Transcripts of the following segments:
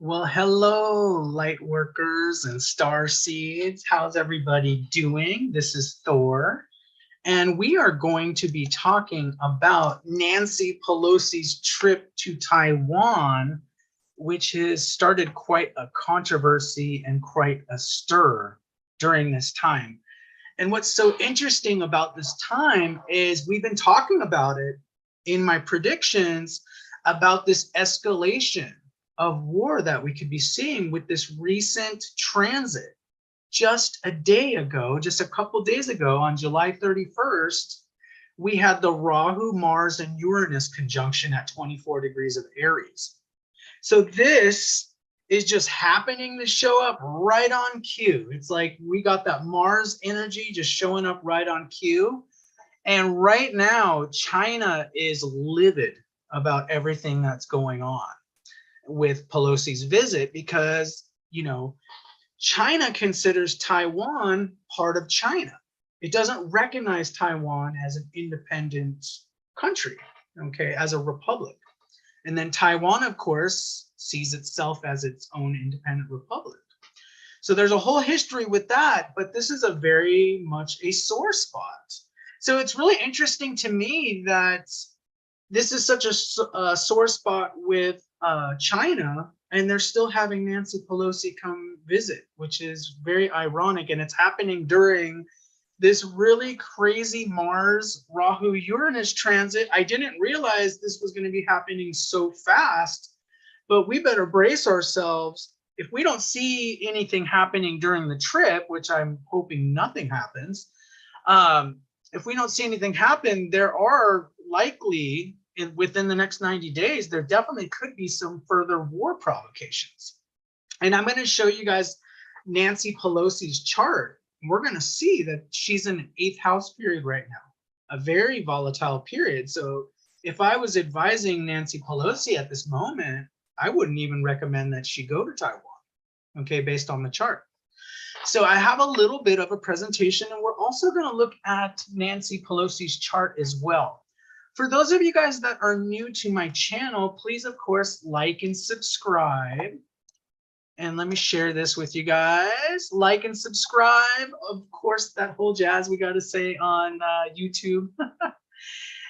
Well, hello, light workers and star seeds. How's everybody doing? This is Thor, and we are going to be talking about Nancy Pelosi's trip to Taiwan, which has started quite a controversy and quite a stir during this time. And what's so interesting about this time is we've been talking about it in my predictions about this escalation of war that we could be seeing with this recent transit. Just a day ago, just a couple days ago, on July 31st, we had the Rahu, Mars, and Uranus conjunction at 24 degrees of Aries. So this is just happening to show up right on cue. It's like we got that Mars energy just showing up right on cue. And right now, China is livid about everything that's going on with Pelosi's visit because, China considers Taiwan part of China. It doesn't recognize Taiwan as an independent country, okay, as a republic. And then Taiwan, of course, sees itself as its own independent republic. So there's a whole history with that, but this is a very much a sore spot. So it's really interesting to me that this is such a sore spot with China, and they're still having Nancy Pelosi come visit, which is very ironic. And it's happening during this really crazy Mars Rahu Uranus transit. I didn't realize this was going to be happening so fast, but we better brace ourselves. If we don't see anything happening during the trip, which I'm hoping nothing happens, if we don't see anything happen, there are likely within the next 90 days, there definitely could be some further war provocations. And I'm going to show you guys Nancy Pelosi's chart. We're going to see that she's in an 8th house period right now, a very volatile period. So if I was advising Nancy Pelosi at this moment, I wouldn't even recommend that she go to Taiwan, okay, based on the chart. So I have a little bit of a presentation, and we're also going to look at Nancy Pelosi's chart as well. For those of you guys that are new to my channel, please, of course, like and subscribe. And let me share this with you guys. Like and subscribe. Of course, that whole jazz we got to say on YouTube.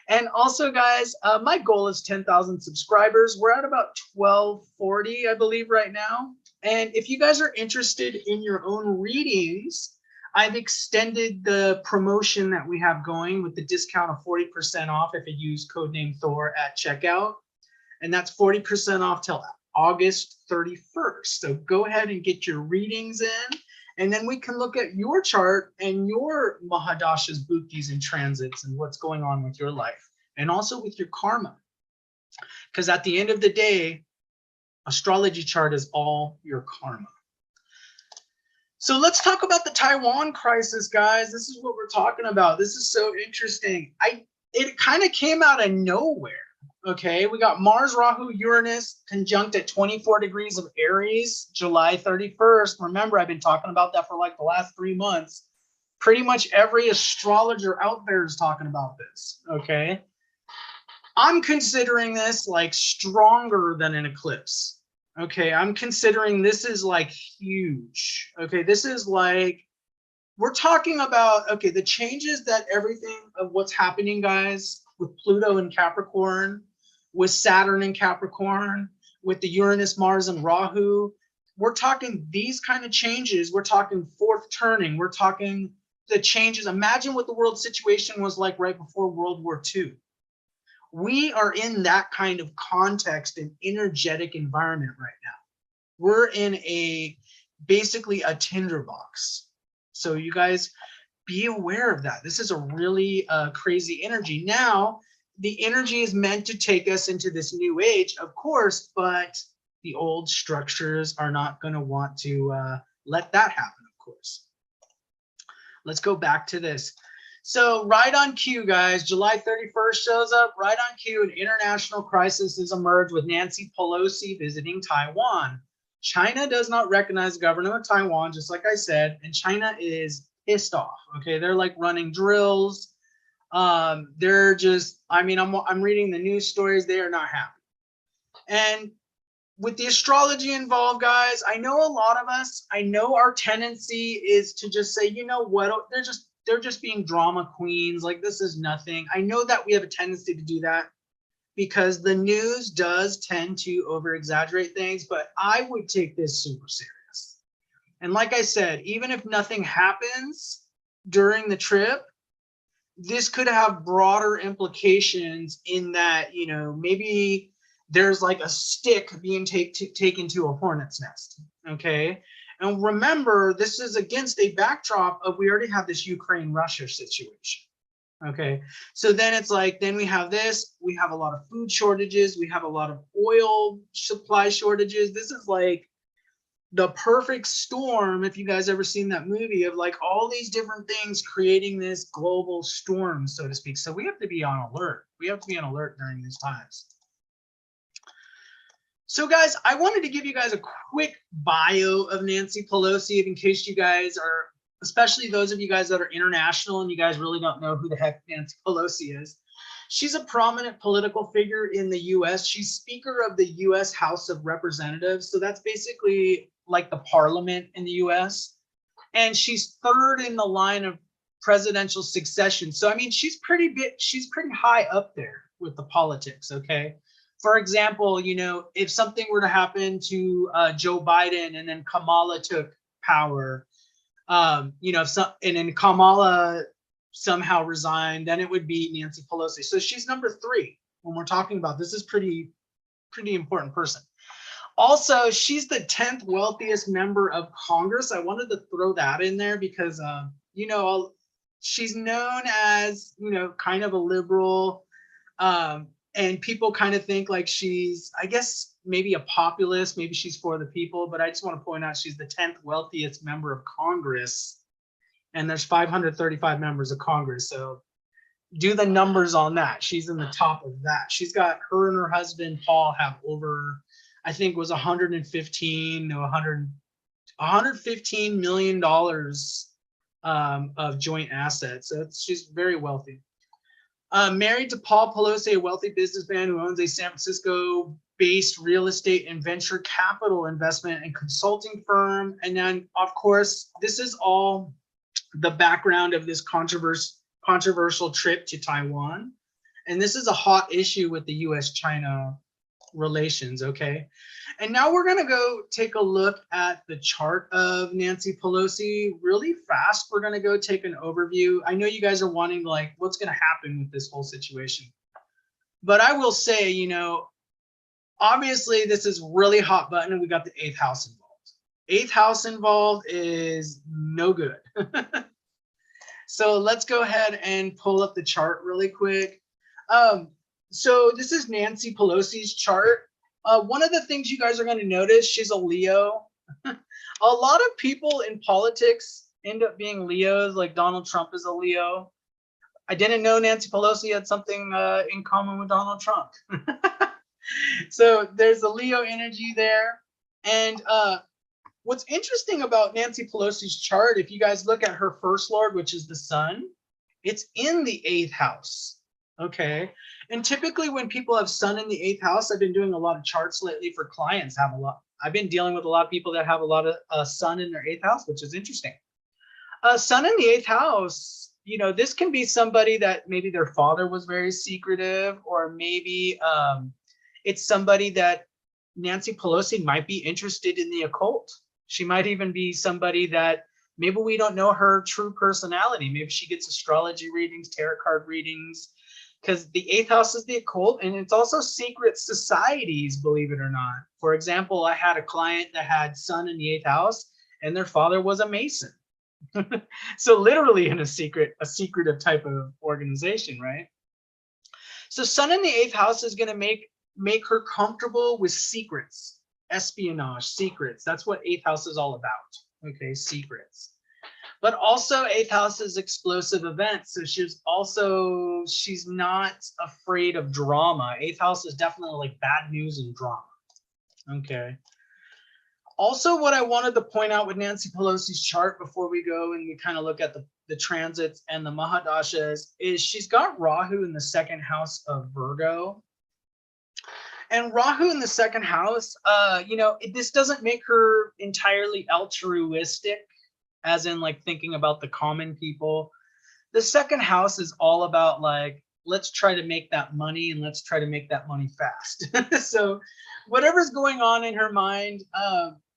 And also, guys, my goal is 10,000 subscribers. We're at about 1240, I believe, right now. And if you guys are interested in your own readings, I've extended the promotion that we have going with the discount of 40% off if you use codename Thor at checkout. And that's 40% off till August 31st. So go ahead and get your readings in, and then we can look at your chart and your Mahadashas, Bhuktis, and transits and what's going on with your life and also with your karma. Because at the end of the day, astrology chart is all your karma. So let's talk about the Taiwan crisis, guys. This is what we're talking about. This is so interesting. It kind of came out of nowhere. Okay, we got Mars, Rahu, Uranus conjunct at 24 degrees of Aries, July 31st. Remember, I've been talking about that for like the last 3 months. Pretty much every astrologer out there is talking about this. Okay, I'm considering this like stronger than an eclipse. Okay, I'm considering this is like huge. Okay, this is like, we're talking about, okay, the changes that everything of what's happening, guys, with Pluto and Capricorn, with Saturn and Capricorn, with the Uranus, Mars, and Rahu. We're talking these kind of changes. We're talking fourth turning. We're talking the changes. Imagine what the world situation was like right before World War II. We are in that kind of context and energetic environment right now. We're in basically a tinderbox. So you guys be aware of that. This is a really crazy energy. Now, the energy is meant to take us into this new age, of course, but the old structures are not going to want to let that happen, of course. Let's go back to this. So right on cue, guys, July 31st shows up. Right on cue, an international crisis has emerged with Nancy Pelosi visiting Taiwan. China does not recognize the government of Taiwan, just like I said, and China is pissed off. Okay, they're like running drills. They're just, I mean, I'm reading the news stories. They are not happy. And with the astrology involved, guys, I know a lot of us, I know our tendency is to just say, you know what, they're just being drama queens, like this is nothing. I know that we have a tendency to do that because the news does tend to over exaggerate things, but I would take this super serious. And like I said, even if nothing happens during the trip, this could have broader implications in that, you know, maybe there's like a stick being taken to a hornet's nest. Okay. And remember, this is against a backdrop of we already have this Ukraine-Russia situation. Okay. So then it's like, then we have this, we have a lot of food shortages, we have a lot of oil supply shortages. This is like the perfect storm, if you guys ever seen that movie, of like all these different things creating this global storm, so to speak. So we have to be on alert. We have to be on alert during these times. So guys, I wanted to give you guys a quick bio of Nancy Pelosi in case you guys are, especially those of you guys that are international and you guys really don't know who the heck Nancy Pelosi is. She's a prominent political figure in the US. She's Speaker of the US House of Representatives. So that's basically like the parliament in the US. And she's third in the line of presidential succession. So I mean, she's pretty high up there with the politics, okay? For example, you know, if something were to happen to Joe Biden and then Kamala took power, you know, and then Kamala somehow resigned, then it would be Nancy Pelosi. So she's number 3 when we're talking about this is pretty important person. Also, she's the 10th wealthiest member of Congress. I wanted to throw that in there because, you know, she's known as, you know, kind of a liberal, and people kind of think like she's, I guess, maybe a populist, maybe she's for the people, but I just want to point out she's the 10th wealthiest member of Congress, and there's 535 members of Congress. So do the numbers on that. She's in the top of that. She's got, her and her husband, Paul, have over, I think it was 115 to 115 million dollars of joint assets. So she's very wealthy. Married to Paul Pelosi, a wealthy businessman who owns a San Francisco-based real estate and venture capital investment and consulting firm. And then, of course, this is all the background of this controversial trip to Taiwan. And this is a hot issue with the US-China relations, okay? And now we're gonna go take a look at the chart of Nancy Pelosi really fast. We're gonna go take an overview. I know you guys are wanting like, what's gonna happen with this whole situation? But I will say, you know, obviously this is really hot button and we got the 8th house involved. 8th house involved is no good. So let's go ahead and pull up the chart really quick. So this is Nancy Pelosi's chart. One of the things you guys are going to notice, she's a Leo. A lot of people in politics end up being Leos, like Donald Trump is a Leo. I didn't know Nancy Pelosi had something in common with Donald Trump. So there's a Leo energy there. And what's interesting about Nancy Pelosi's chart, if you guys look at her first lord, which is the sun, it's in the 8th house. Okay. And typically when people have sun in the 8th house, I've been doing a lot of charts lately for clients have a lot. I've been dealing with a lot of people that have a lot of sun in their 8th house, which is interesting. Sun in the 8th house, you know, this can be somebody that maybe their father was very secretive, or maybe it's somebody that Nancy Pelosi might be interested in the occult. She might even be somebody that maybe we don't know her true personality. Maybe she gets astrology readings, tarot card readings, because the 8th house is the occult, and it's also secret societies, believe it or not. For example, I had a client that had sun in the 8th house, and their father was a Mason. So literally in a secretive type of organization, right? So sun in the 8th house is going to make her comfortable with secrets, espionage, secrets. That's what 8th house is all about. Okay, secrets. But also 8th house is explosive events. So she's not afraid of drama. 8th house is definitely like bad news and drama. Okay. Also, what I wanted to point out with Nancy Pelosi's chart before we go and we kind of look at the transits and the Mahadashas is she's got Rahu in the 2nd house of Virgo. And Rahu in the second house, this doesn't make her entirely altruistic, as in like thinking about the common people. The second house is all about like, let's try to make that money and let's try to make that money fast. So whatever's going on in her mind,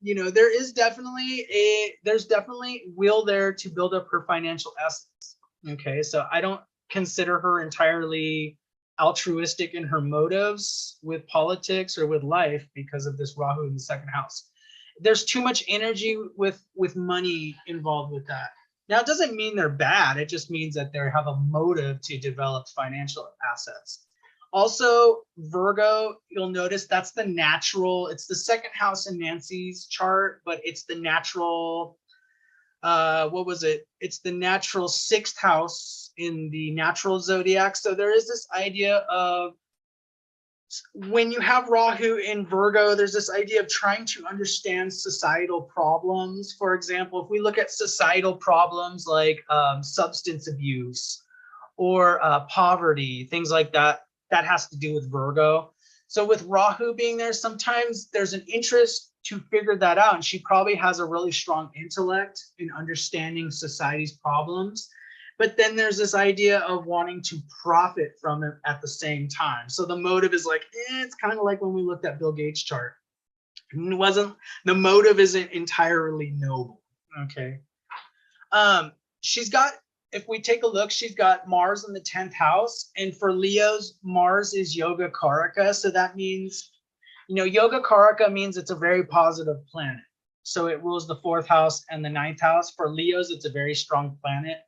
there's definitely will there to build up her financial assets. Okay, so I don't consider her entirely altruistic in her motives with politics or with life because of this Rahu in the second house. There's too much energy with money involved with that. Now, it doesn't mean they're bad. It just means that they have a motive to develop financial assets. Also, Virgo, you'll notice that's the natural, it's the second house in Nancy's chart, but it's the natural, It's the natural sixth house in the natural zodiac. So there is this idea of, when you have Rahu in Virgo, there's this idea of trying to understand societal problems. For example, if we look at societal problems like substance abuse or poverty, things like that, that has to do with Virgo. So with Rahu being there, sometimes there's an interest to figure that out. And she probably has a really strong intellect in understanding society's problems. But then there's this idea of wanting to profit from it at the same time. So the motive is like, it's kind of like when we looked at Bill Gates' chart. The motive isn't entirely noble. Okay. She's got, if we take a look, she's got Mars in the 10th house. And for Leos, Mars is Yoga Karaka. So that means, Yoga Karaka means it's a very positive planet. So it rules the 4th house and the 9th house. For Leos, it's a very strong planet.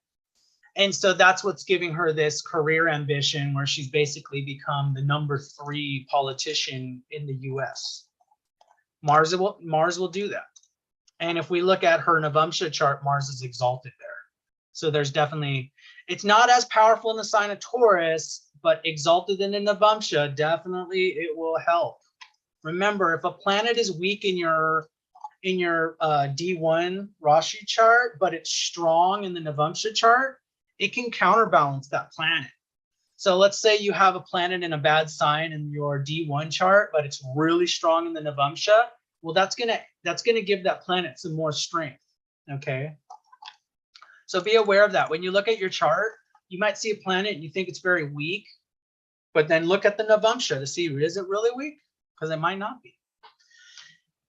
And so that's what's giving her this career ambition where she's basically become the number 3 politician in the US. Mars will do that. And if we look at her Navamsha chart, Mars is exalted there. So there's definitely, it's not as powerful in the sign of Taurus, but exalted in the Navamsha, definitely it will help. Remember, if a planet is weak in your D1 Rashi chart, but it's strong in the Navamsha chart, it can counterbalance that planet. So let's say you have a planet in a bad sign in your D1 chart, but it's really strong in the Navamsha. Well, that's gonna give that planet some more strength. Okay. So be aware of that. When you look at your chart, you might see a planet and you think it's very weak, but then look at the Navamsha to see, is it really weak? Because it might not be.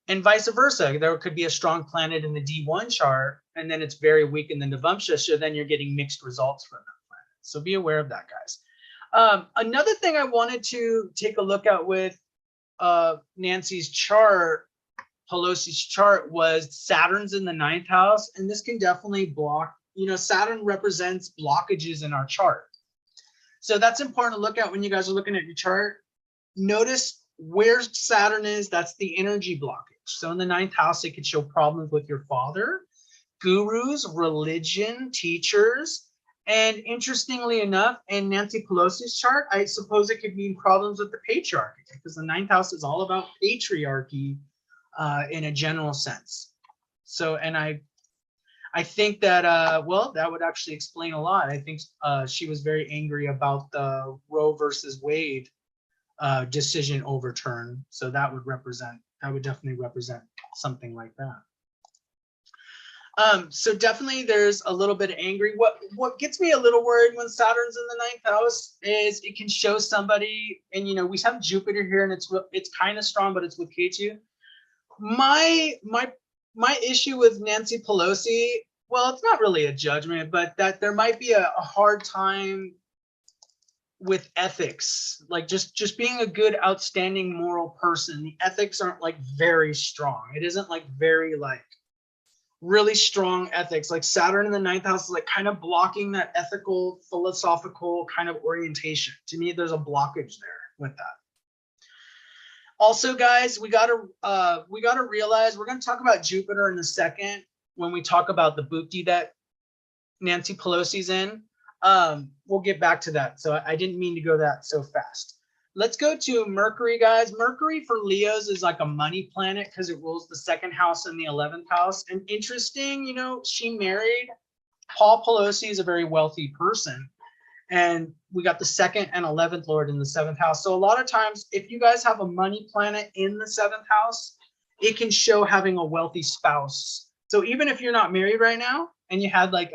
And vice versa, there could be a strong planet in the D1 chart, and then it's very weak in the Navamsha, so then you're getting mixed results from that planet. So be aware of that, guys. Another thing I wanted to take a look at with Nancy's chart, Pelosi's chart, was Saturn's in the 9th house, and this can definitely block, Saturn represents blockages in our chart. So that's important to look at when you guys are looking at your chart. Notice where Saturn is, that's the energy blockage. So in the 9th house, it could show problems with your father, gurus, religion, teachers. And interestingly enough, in Nancy Pelosi's chart, I suppose it could mean problems with the patriarchy, because the 9th house is all about patriarchy in a general sense. So, and I think that, that would actually explain a lot. I think she was very angry about the Roe versus Wade decision overturn. So that would definitely represent something like that. So definitely there's a little bit of angry. What gets me a little worried when Saturn's in the 9th house is it can show somebody, and we have Jupiter here, and it's kind of strong, but it's with Ketu. My issue with Nancy Pelosi, well, it's not really a judgment, but that there might be a hard time with ethics, like just being a good, outstanding moral person. The ethics aren't like very strong. It isn't like very like really strong ethics. Like Saturn in the 9th house is like kind of blocking that ethical, philosophical kind of orientation. To me, there's a blockage there with that. Also, guys, we gotta realize, we're gonna talk about Jupiter in a second when we talk about the bhukti that Nancy Pelosi's in. We'll get back to that. So I didn't mean to go that so fast. Let's go to Mercury, guys. Mercury for Leos is like a money planet because it rules the 2nd house and the 11th house. And interesting, she married Paul Pelosi, is a very wealthy person. And we got the 2nd and 11th Lord in the 7th house. So a lot of times, if you guys have a money planet in the 7th house, it can show having a wealthy spouse. So even if you're not married right now and you had like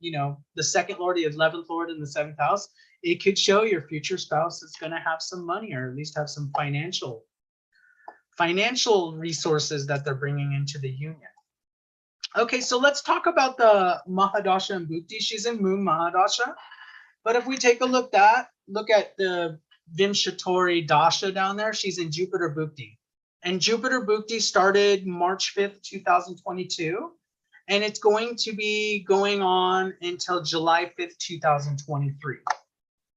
you know, the 2nd Lord, the 11th Lord in the 7th house, it could show your future spouse is going to have some money, or at least have some financial resources that they're bringing into the union. Okay, so let's talk about the Mahadasha and Bhukti. She's in Moon Mahadasha. But if we take a look at the Vimshatori Dasha down there, she's in Jupiter Bhukti. And Jupiter Bhukti started March 5th, 2022. And it's going to be going on until July 5th, 2023.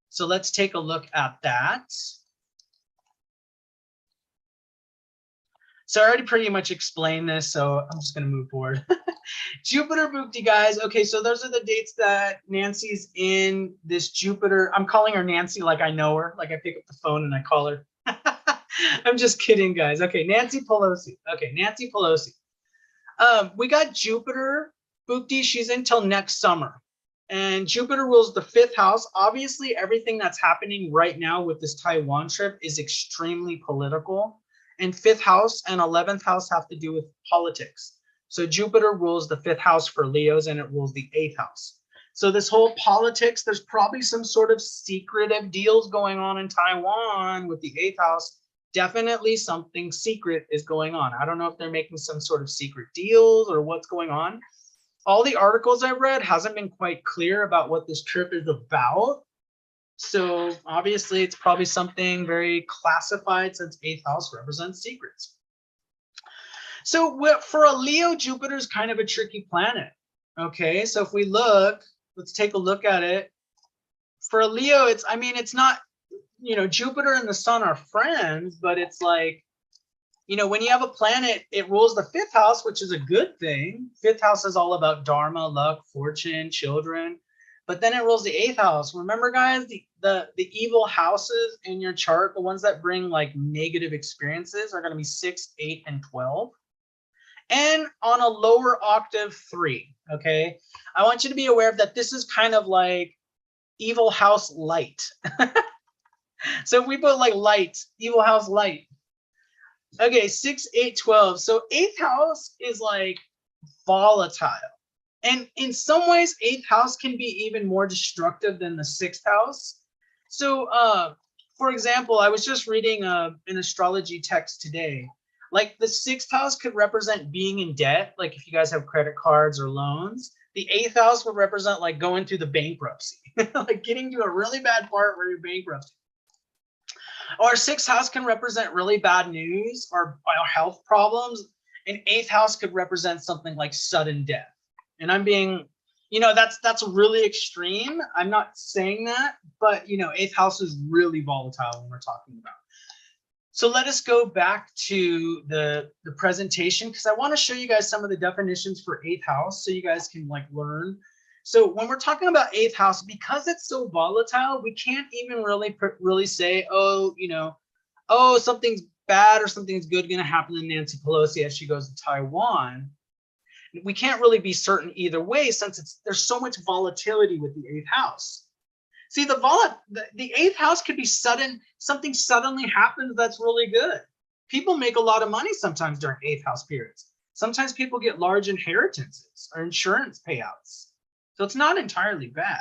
So let's take a look at that. So I already pretty much explained this, so I'm just going to move forward. Jupiter Bhukti, guys. Okay, so those are the dates that Nancy's in this Jupiter. I'm calling her Nancy like I know her, like I pick up the phone and I call her. I'm just kidding, guys. Okay, Nancy Pelosi. Okay, Nancy Pelosi. We got Jupiter Bhukti. She's until next summer. And Jupiter rules the 5th house. Obviously, everything that's happening right now with this Taiwan trip is extremely political. And 5th house and 11th house have to do with politics. So Jupiter rules the 5th house for Leos, and it rules the 8th house. So this whole politics, there's probably some sort of secretive deals going on in Taiwan with the 8th house. Definitely something secret is going on. I don't know if they're making some sort of secret deals or what's going on. All the articles I've read hasn't been quite clear about what this trip is about. So obviously it's probably something very classified, since 8th house represents secrets. So for a Leo, Jupiter is kind of a tricky planet. Okay, so if we look, let's take a look at it. For a Leo, it's not, you know, Jupiter and the sun are friends, but it's like, you know, when you have a planet, it rules the 5th house, which is a good thing. 5th house is all about dharma, luck, fortune, children. But then it rules the 8th house. Remember, guys, the evil houses in your chart, the ones that bring like negative experiences, are going to be 6, 8, and 12. And on a lower octave, 3. Okay, I want you to be aware of that. This is kind of like evil house light. So if we put like light, evil house light. Okay, 6, 8, 12. So 8th house is like volatile. And in some ways, 8th house can be even more destructive than the 6th house. So, for example, I was just reading an astrology text today. Like the 6th house could represent being in debt, like if you guys have credit cards or loans. The 8th house would represent like going through the bankruptcy, like getting to a really bad part where you're bankruptcy. Or 6th house can represent really bad news or health problems. And 8th house could represent something like sudden death. And I'm being, you know, that's really extreme. I'm not saying that, but you know, 8th house is really volatile when we're talking about. So let us go back to the presentation, because I want to show you guys some of the definitions for 8th house so you guys can like learn. So when we're talking about 8th house, because it's so volatile, we can't even really say, oh, you know, oh, something's bad or something's good going to happen to Nancy Pelosi as she goes to Taiwan. We can't really be certain either way, since there's so much volatility with the 8th house. See, the 8th house could be sudden. Something suddenly happens that's really good. People make a lot of money sometimes during 8th house periods. Sometimes people get large inheritances or insurance payouts. So it's not entirely bad.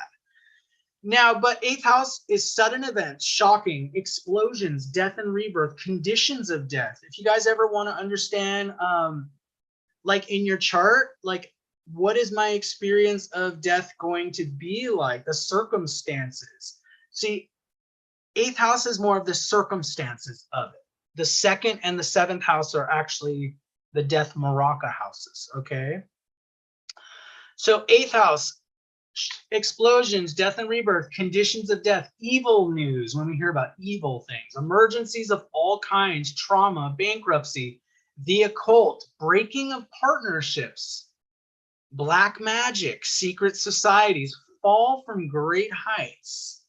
Now, but 8th house is sudden events, shocking, explosions, death and rebirth, conditions of death. If you guys ever want to understand, like in your chart, like what is my experience of death going to be like, the circumstances. See, 8th house is more of the circumstances of it. The 2nd and the 7th house are actually the death maraca houses, okay? So 8th house, explosions, death and rebirth, conditions of death, evil news, when we hear about evil things, emergencies of all kinds, trauma, bankruptcy, the occult, breaking of partnerships, black magic, secret societies, fall from great heights.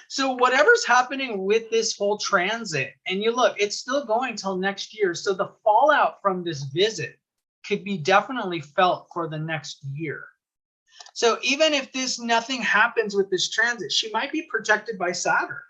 So whatever's happening with this whole transit, and you look, it's still going till next year. So the fallout from this visit could be definitely felt for the next year. So even if nothing happens with this transit, she might be protected by Saturn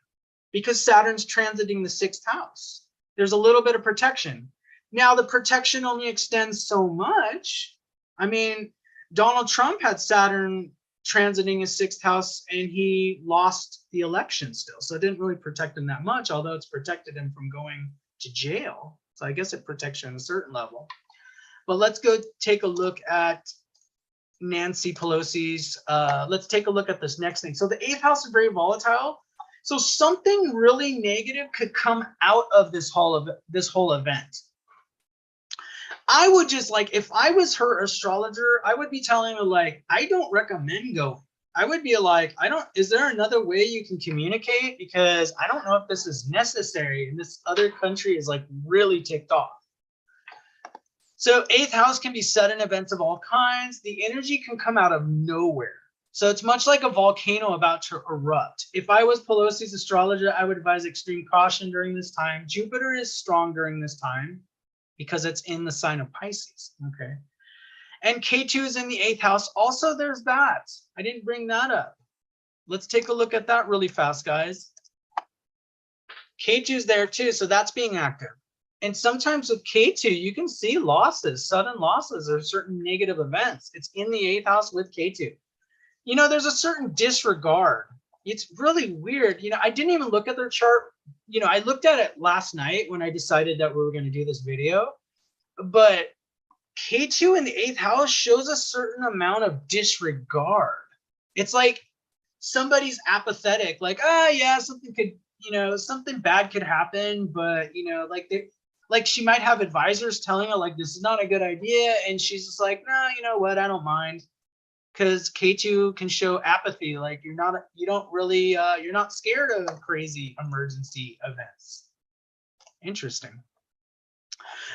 because Saturn's transiting the 6th house. There's a little bit of protection. Now, the protection only extends so much. I mean, Donald Trump had Saturn transiting his 6th house and he lost the election still. So it didn't really protect him that much, although it's protected him from going to jail. So I guess it protects you on a certain level. But let's go take a look at Nancy Pelosi's, let's take a look at this next thing. So the 8th house is very volatile. So something really negative could come out of this whole event. I would just like, if I was her astrologer, I would be telling her like, I don't recommend going. I would be like, is there another way you can communicate? Because I don't know if this is necessary. And this other country is like really ticked off. So 8th house can be sudden events of all kinds. The energy can come out of nowhere. So it's much like a volcano about to erupt. If I was Pelosi's astrologer, I would advise extreme caution during this time. Jupiter is strong during this time because it's in the sign of Pisces. Okay. And K2 is in the 8th house. Also, there's that. I didn't bring that up. Let's take a look at that really fast, guys. K2 is there too, so that's being active. And sometimes with K2, you can see losses, sudden losses, or certain negative events. It's in the 8th house with K2. You know, there's a certain disregard. It's really weird. You know, I didn't even look at their chart. You know, I looked at it last night when I decided that we were going to do this video. But K2 in the 8th house shows a certain amount of disregard. It's like somebody's apathetic, like, yeah, something could, you know, something bad could happen, but, you know, like she might have advisors telling her like, this is not a good idea. And she's just like, no, you know what? I don't mind. Because K2 can show apathy. Like you're not scared of crazy emergency events. Interesting.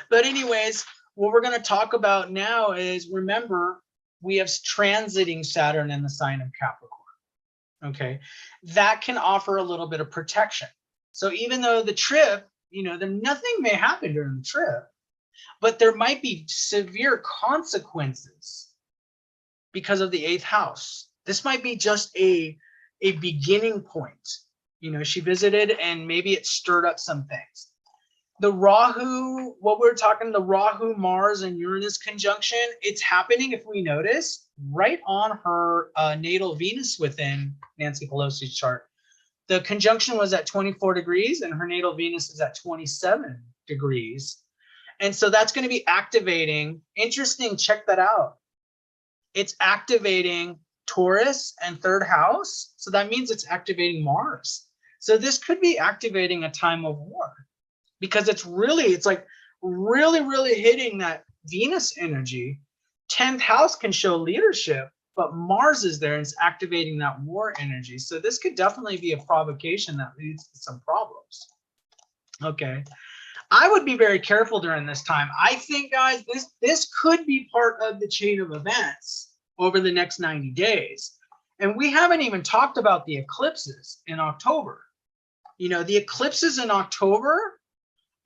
But anyways, what we're going to talk about now is, remember, we have transiting Saturn in the sign of Capricorn. Okay. That can offer a little bit of protection. So even though the trip, you know, nothing may happen during the trip, but there might be severe consequences because of the 8th house. This might be just a beginning point. You know, she visited and maybe it stirred up some things. The Rahu, what we're talking, the Rahu, Mars, and Uranus conjunction, it's happening, if we notice, right on her natal Venus within Nancy Pelosi's chart. The conjunction was at 24 degrees and her natal Venus is at 27 degrees. And so that's going to be activating. Interesting, check that out. It's activating Taurus and 3rd house. So that means it's activating Mars. So this could be activating a time of war because it's like really hitting that Venus energy. 10th house can show leadership, but Mars is there and it's activating that war energy. So this could definitely be a provocation that leads to some problems. Okay. I would be very careful during this time. I think, guys, this could be part of the chain of events over the next 90 days. And we haven't even talked about the eclipses in October. You know, the eclipses in October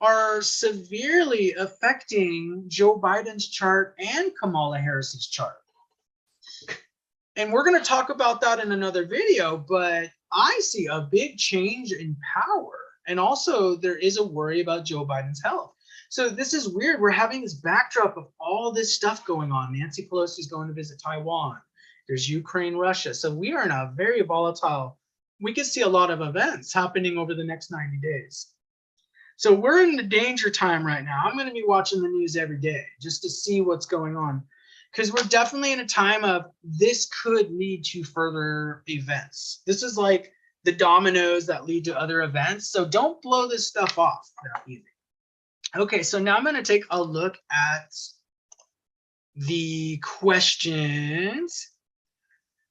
are severely affecting Joe Biden's chart and Kamala Harris's chart. And we're going to talk about that in another video, but I see a big change in power. And also there is a worry about Joe Biden's health. So this is weird. We're having this backdrop of all this stuff going on. Nancy Pelosi is going to visit Taiwan. There's Ukraine, Russia. So we are in a very volatile, we could see a lot of events happening over the next 90 days. So we're in the danger time right now. I'm going to be watching the news every day just to see what's going on, because we're definitely in a time of this could lead to further events. This is like the dominoes that lead to other events. So don't blow this stuff off that easy. Okay, so now I'm going to take a look at the questions.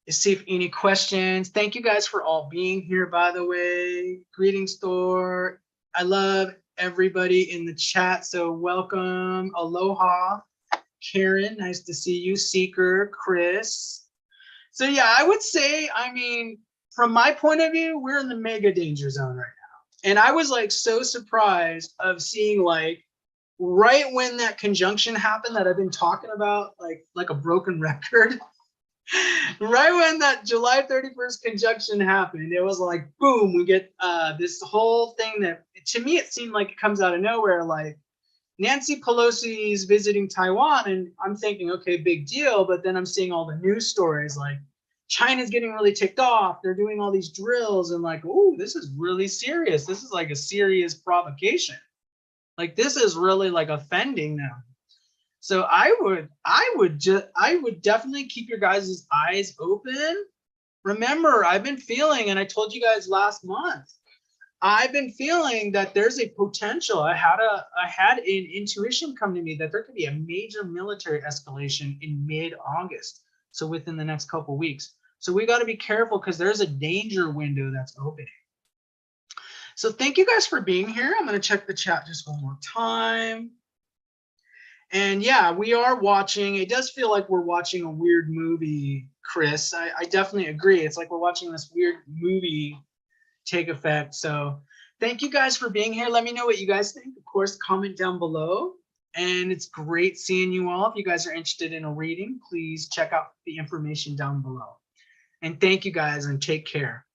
Let's see if any questions. Thank you guys for all being here, by the way. Greetings, Thor. I love everybody in the chat, so welcome. Aloha. Karen, nice to see you. Seeker, Chris. So yeah, I would say, I mean, from my point of view, we're in the mega danger zone right now. And I was like so surprised of seeing like right when that conjunction happened that I've been talking about, like a broken record. Right when that July 31st conjunction happened, it was like, boom, we get this whole thing that, to me, it seemed like it comes out of nowhere. Like, Nancy Pelosi is visiting Taiwan, and I'm thinking, okay, big deal. But then I'm seeing all the news stories like China's getting really ticked off. They're doing all these drills, and like, oh, this is really serious. This is like a serious provocation. Like, this is really like offending them. So I would definitely keep your guys' eyes open. Remember, I've been feeling, and I told you guys last month, I've been feeling that there's a potential. I had an intuition come to me that there could be a major military escalation in mid-August. So within the next couple of weeks. So we got to be careful because there's a danger window that's opening. So thank you guys for being here. I'm going to check the chat just one more time. And yeah, we are watching. It does feel like we're watching a weird movie, Chris. I definitely agree. It's like we're watching this weird movie take effect. So thank you guys for being here. Let me know what you guys think. Of course, comment down below. And it's great seeing you all. If you guys are interested in a reading, please check out the information down below. And thank you guys and take care.